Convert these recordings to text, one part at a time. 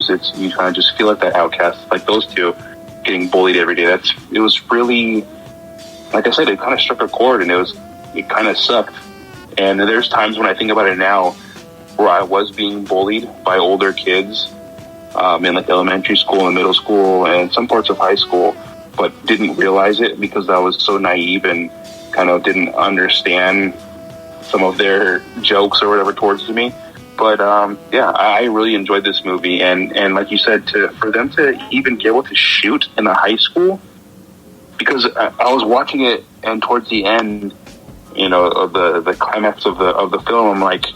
because you kind of just feel like that outcast, like those two getting bullied every day. It was really, like I said, it kind of struck a chord, and it kind of sucked. And there's times when I think about it now where I was being bullied by older kids in like elementary school and middle school and some parts of high school, but didn't realize it because I was so naive and kind of didn't understand some of their jokes or whatever towards me. But yeah, I really enjoyed this movie, and like you said, for them to even be able to shoot in a high school, because I was watching it, and towards the end, you know, of the climax of the film, I'm like,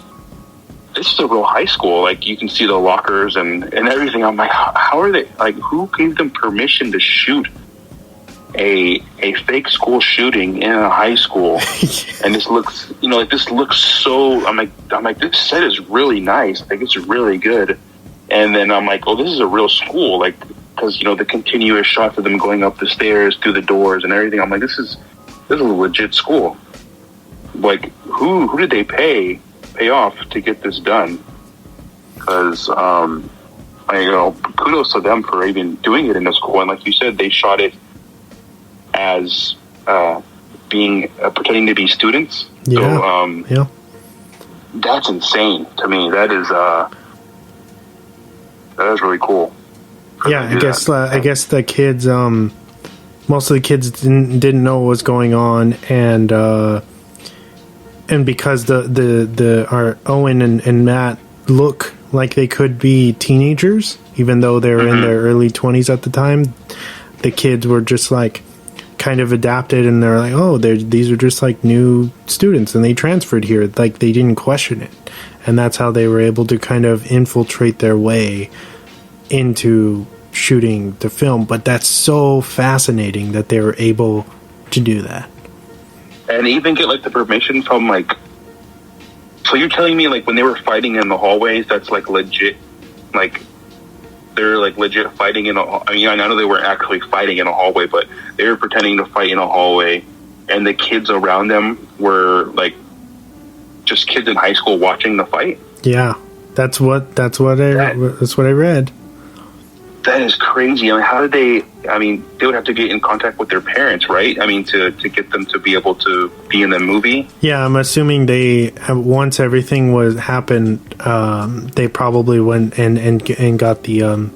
this is a real high school. Like, you can see the lockers and everything. I'm like, how are they? Like, who gave them permission to shoot a fake school shooting in a high school? And this looks, you know, like, this looks so, I'm like, this set is really nice. Like, it's really good. And then I'm like, oh, this is a real school. Like, because, you know, the continuous shots of them going up the stairs through the doors and everything. I'm like, this is a legit school. Like, who did they pay off to get this done? Because, you know, kudos to them for even doing it in the school. And like you said, they shot it as being pretending to be students. Yeah. So, that's insane to me. That is really cool. Yeah, I guess the kids, most of the kids didn't know what was going on, and because our Owen and Matt look like they could be teenagers, even though they were in their early 20s at the time, the kids were just like kind of adapted, and they're like, oh, these are just like new students, and they transferred here. Like, they didn't question it, and that's how they were able to kind of infiltrate their way into shooting the film. But that's so fascinating that they were able to do that. And even get, like, the permission from, like... So you're telling me, like, when they were fighting in the hallways, that's, like, legit? Like, they're, like, legit fighting in a... I mean, I know they weren't actually fighting in a hallway, but they were pretending to fight in a hallway, and the kids around them were, like, just kids in high school watching the fight? Yeah. That's what I read. That is crazy. I mean, how did they... I mean, they would have to get in contact with their parents, right? I mean, to get them to be able to be in the movie. Yeah, I'm assuming they, once everything happened, they probably went and got the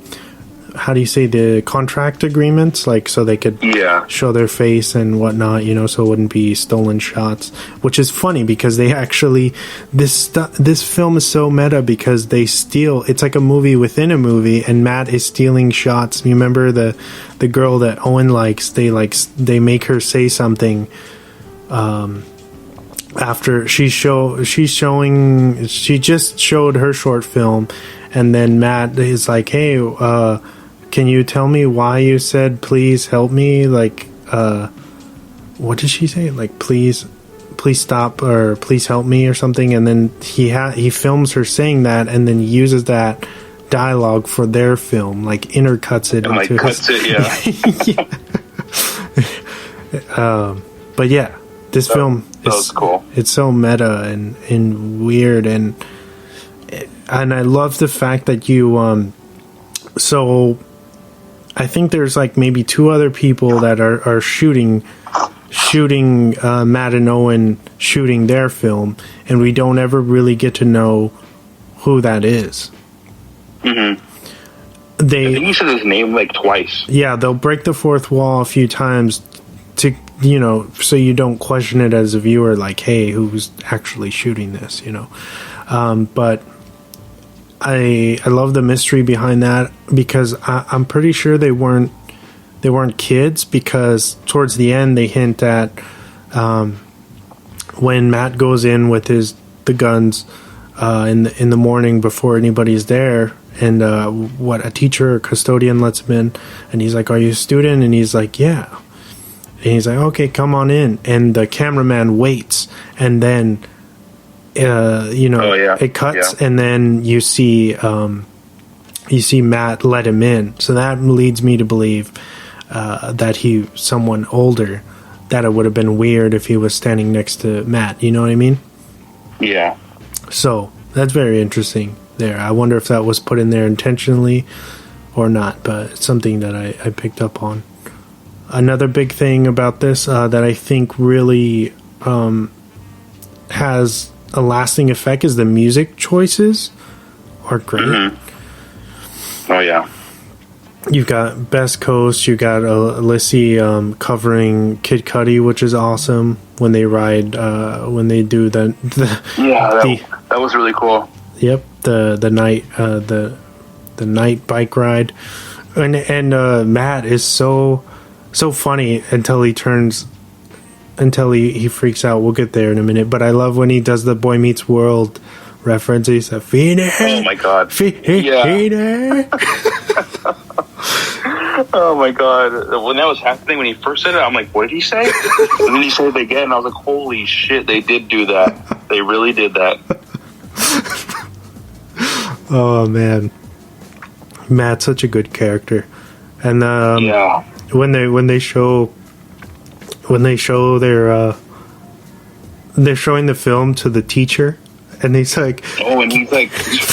how do you say, the contract agreements, like, so they could show their face and whatnot, you know, so it wouldn't be stolen shots. Which is funny because they actually, this film is so meta because they steal. It's like a movie within a movie, and Matt is stealing shots. You remember the girl that Owen likes? They make her say something. After she just showed her short film, and then Matt is like, hey, can you tell me why you said please help me? Like, what did she say? Like, please stop, or please help me, or something. And then he films her saying that, and then uses that dialogue for their film, like intercuts it and, into like, cuts it. Yeah. But yeah, this film is cool. It's so meta and weird, and I love the fact that you so I think there's like maybe two other people that are shooting Matt and Owen shooting their film, and we don't ever really get to know who that is. I think you said his name like twice. Yeah, they'll break the fourth wall a few times to, you know, so you don't question it as a viewer, like, hey, who's actually shooting this, you know? But I love the mystery behind that, because I'm pretty sure they weren't kids, because towards the end they hint at when Matt goes in with the guns in the morning before anybody's there, and a teacher or custodian lets him in, and he's like, are you a student? And he's like, yeah. And he's like, okay, come on in. And the cameraman waits, and then it cuts, and then you see Matt let him in. So that leads me to believe that he's someone older, that it would have been weird if he was standing next to Matt. You know what I mean? Yeah. So that's very interesting. there. I wonder if that was put in there intentionally or not, but it's something that I picked up on. Another big thing about this that I think really has a lasting effect is the music choices are great. Mm-hmm. Oh, yeah. You've got Best Coast, you got Alyssa covering Kid Cudi, which is awesome when they ride, when they do that was really cool. Yep, the night bike ride, and Matt is so funny until he freaks out. We'll get there in a minute, but I love when he does the Boy Meets World reference. He said, "Fine." Oh my god! Yeah. Oh my god! When that was happening, when he first said it, I'm like, "What did he say?" And then he said it again. And I was like, "Holy shit! They did do that. They really did that." Oh man, Matt's such a good character, and when they show they're showing the film to the teacher, and he's like, he's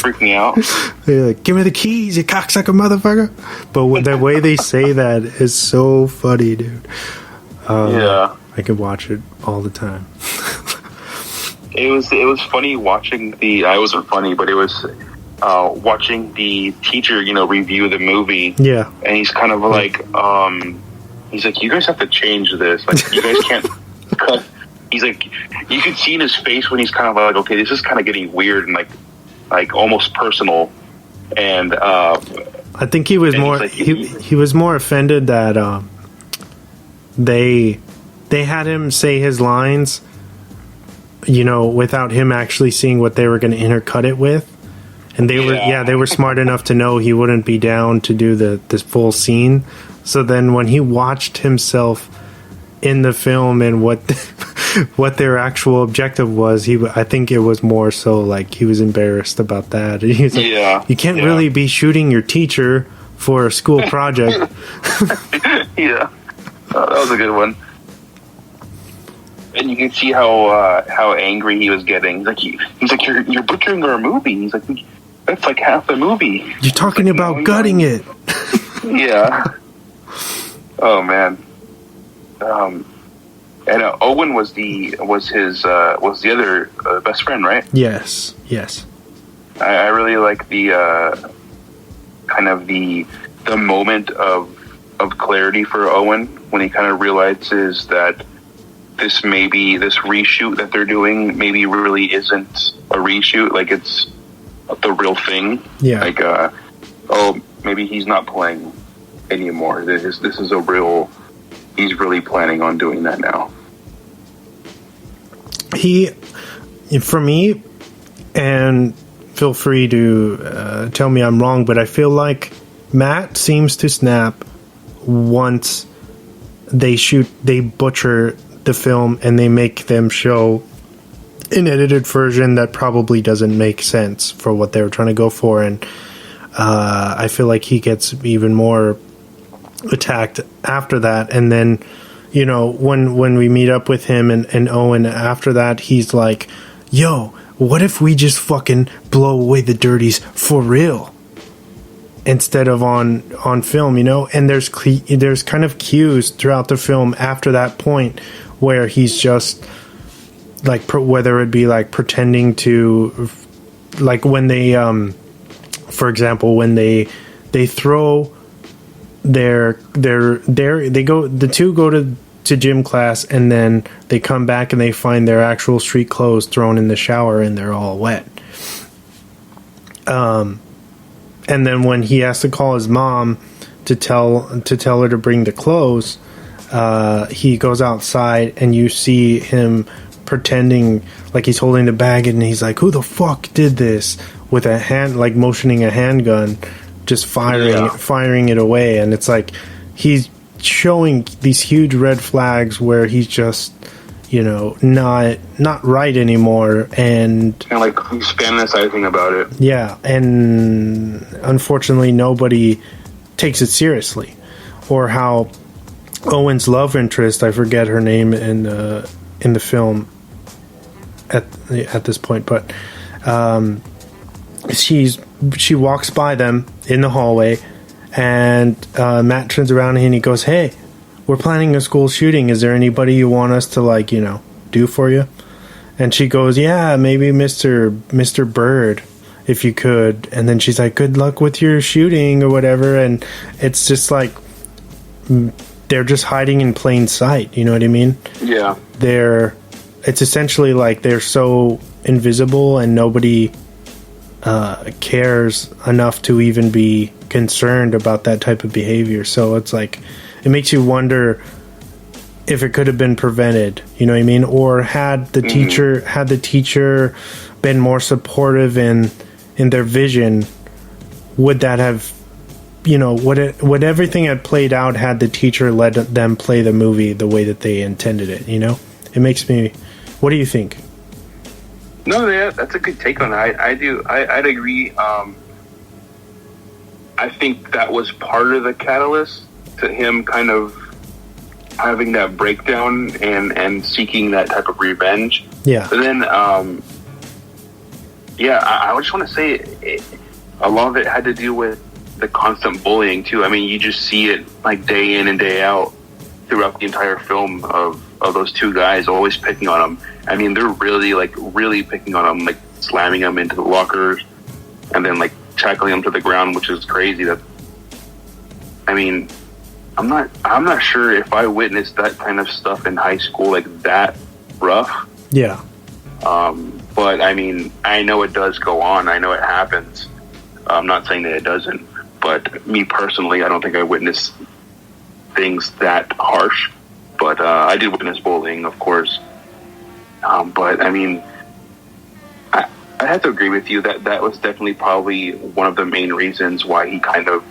freaking out. They're like, "Give me the keys, you cocksucker motherfucker!" But the way they say that is so funny, dude. I could watch it all the time. It was funny watching I wasn't funny, but it was watching the teacher, review the movie. Yeah, and he's kind of like, he's like, "You guys have to change this. Like, you guys can't cut." He's like, you could see in his face when he's kind of like, "Okay, this is kind of getting weird and like almost personal." And I think he was more he was more offended that they had him say his lines, without him actually seeing what they were going to intercut it with. And they were smart enough to know he wouldn't be down to do this full scene. So then when he watched himself in the film and what their actual objective was, I think it was more so like he was embarrassed about that. He's like, you can't really be shooting your teacher for a school project. Yeah, that was a good one. And you can see how angry he was getting. He's like, you're butchering our movie. He's like, that's like half the movie. You're talking about gutting it. Yeah. Oh man. And Owen was his other best friend, right? Yes. I really like the kind of the moment of clarity for Owen when he kind of realizes that this reshoot that they're doing maybe really isn't a reshoot, like it's the real thing. Yeah. Like, maybe he's not playing anymore. This is a real. He's really planning on doing that now. For me, and feel free to tell me I'm wrong, but I feel like Matt seems to snap once they butcher the film and they make them show an edited version that probably doesn't make sense for what they were trying to go for, and I feel like he gets even more attacked after that. And then when we meet up with him and Owen after that, he's like, "Yo, what if we just fucking blow away the dirties for real instead of on film?" And there's kind of cues throughout the film after that point where he's just like, whether it be like pretending to, like when they for example, when they throw the two go to gym class, and then they come back and they find their actual street clothes thrown in the shower and they're all wet. And then when he has to call his mom to tell her to bring the clothes, he goes outside and you see him pretending like he's holding the bag, and he's like, "Who the fuck did this?" with a hand, like motioning a handgun, just firing it away. And it's like he's showing these huge red flags where he's just not right anymore, and like he's fantasizing about it. Yeah, and unfortunately nobody takes it seriously. Or how Owen's love interest, I forget her name in the film at this point, but she walks by them in the hallway, and Matt turns around and he goes, "Hey, we're planning a school shooting. Is there anybody you want us to, like, you know, do for you?" And she goes, "Yeah, maybe Mr. Bird, if you could." And then she's like, "Good luck with your shooting," or whatever. And it's just like they're just hiding in plain sight. You know what I mean? Yeah. It's essentially like they're so invisible and nobody cares enough to even be concerned about that type of behavior. So it's like, it makes you wonder if it could have been prevented, you know what I mean? Or had the teacher been more supportive in their vision, would that have, you know, would everything had played out had the teacher let them play the movie the way that they intended it, you know? It makes me, what do you think? No, yeah, that's a good take on it. I'd agree. I think that was part of the catalyst to him kind of having that breakdown and seeking that type of revenge. Yeah. But then, I just want to say a lot of it had to do with the constant bullying too. I mean, you just see it like day in and day out throughout the entire film of those two guys always picking on him. I mean, they're really picking on him, like slamming him into the lockers and then like tackling him to the ground, which is crazy. I mean, I'm not sure if I witnessed that kind of stuff in high school, like that rough. Yeah. But I mean, I know it does go on. I know it happens. I'm not saying that it doesn't, but me personally, I don't think I witnessed things that harsh. But I did witness bullying, of course. But I mean, I have to agree with you that was definitely probably one of the main reasons why he kind of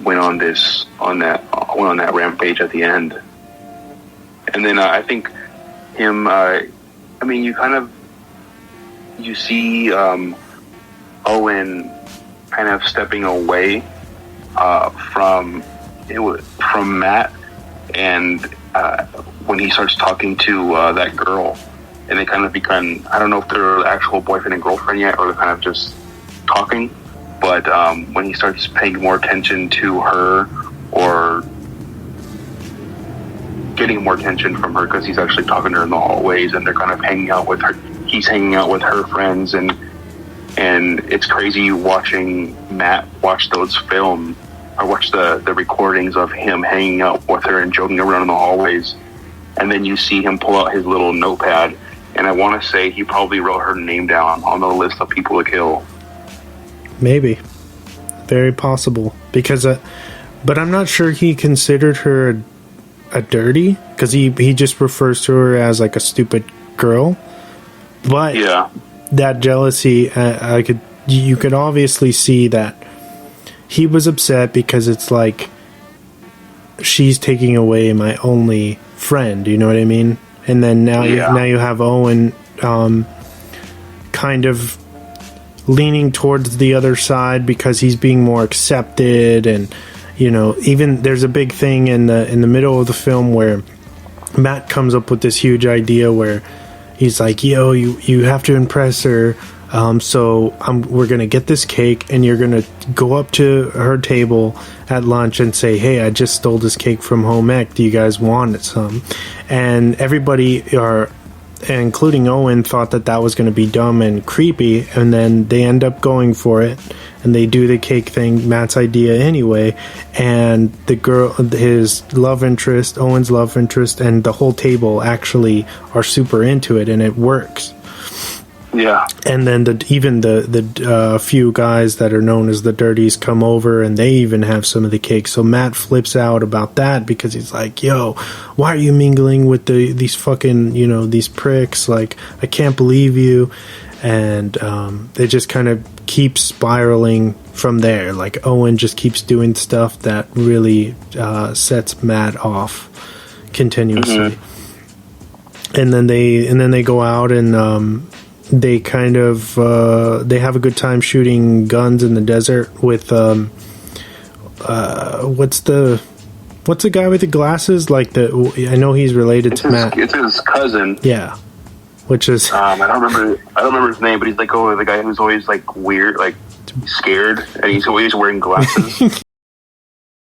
went on that rampage at the end. And then I think him. I mean, you see Owen kind of stepping away from Matt, and when he starts talking to that girl, and they kind of become, I don't know if they're actual boyfriend and girlfriend yet, or they're kind of just talking, but when he starts paying more attention to her, or getting more attention from her, because he's actually talking to her in the hallways, and they're kind of hanging out with her, he's hanging out with her friends, and it's crazy watching Matt watch those films, or watch the recordings of him hanging out with her and joking around in the hallways, and then you see him pull out his little notepad, and I want to say he probably wrote her name down on the list of people to kill. Maybe. Very possible. Because, but I'm not sure he considered her a dirty, because he just refers to her as like a stupid girl. But yeah, that jealousy, you could obviously see that he was upset, because it's like, she's taking away my only friend, you know what I mean? And then now you have Owen kind of leaning towards the other side because he's being more accepted, and you know, even there's a big thing in the middle of the film where Matt comes up with this huge idea where he's like, "Yo, you have to impress her. So we're going to get this cake, and you're going to go up to her table at lunch and say, 'Hey, I just stole this cake from home ec. Do you guys want some?'" And everybody, including Owen, thought that was going to be dumb and creepy, and then they end up going for it, and they do the cake thing, Matt's idea anyway, and the girl, his love interest, Owen's love interest, and the whole table actually are super into it, and it works. Yeah. And then the few guys that are known as the Dirties come over, and they even have some of the cake. So Matt flips out about that, because he's like, "Yo, why are you mingling with these fucking, you know, these pricks? Like, I can't believe you." And it just kind of keeps spiraling from there. Like, Owen just keeps doing stuff that really sets Matt off continuously. Mm-hmm. And then they go out and they kind of they have a good time shooting guns in the desert with what's the guy with the glasses, like I know he's related to Matt. It's his cousin. Yeah. which is I don't remember his name, but he's like the guy who's always like weird, like scared, and he's always wearing glasses.